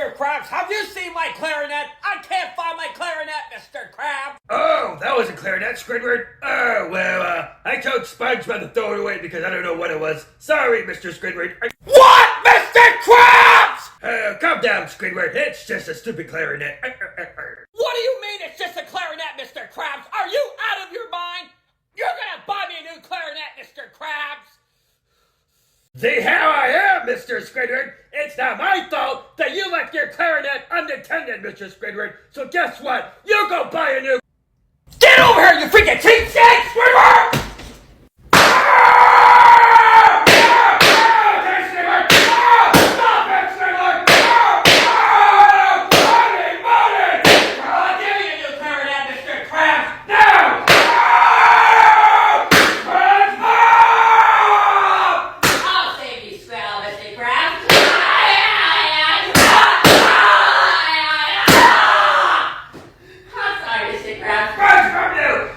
Mr. Krabs, have you seen my clarinet? I can't find my clarinet, Mr. Krabs! Oh, that was a clarinet, Squidward. Oh, well, I told SpongeBob to throw it away because I don't know what it was. Sorry, Mr. Squidward. What, Mr. Krabs?! Calm down, Squidward. It's just a stupid clarinet. What do you mean it's just a clarinet, Mr. Krabs? Are you out of your mind? You're gonna buy me a new clarinet, Mr. Krabs! See how I am, Mr. Squidward? It's not my fault that you left your clarinet unattended, Mr. Squidward. So guess what? You go buy a new... Get over here, you freaking cheapskate, Squidward! Krabs from you!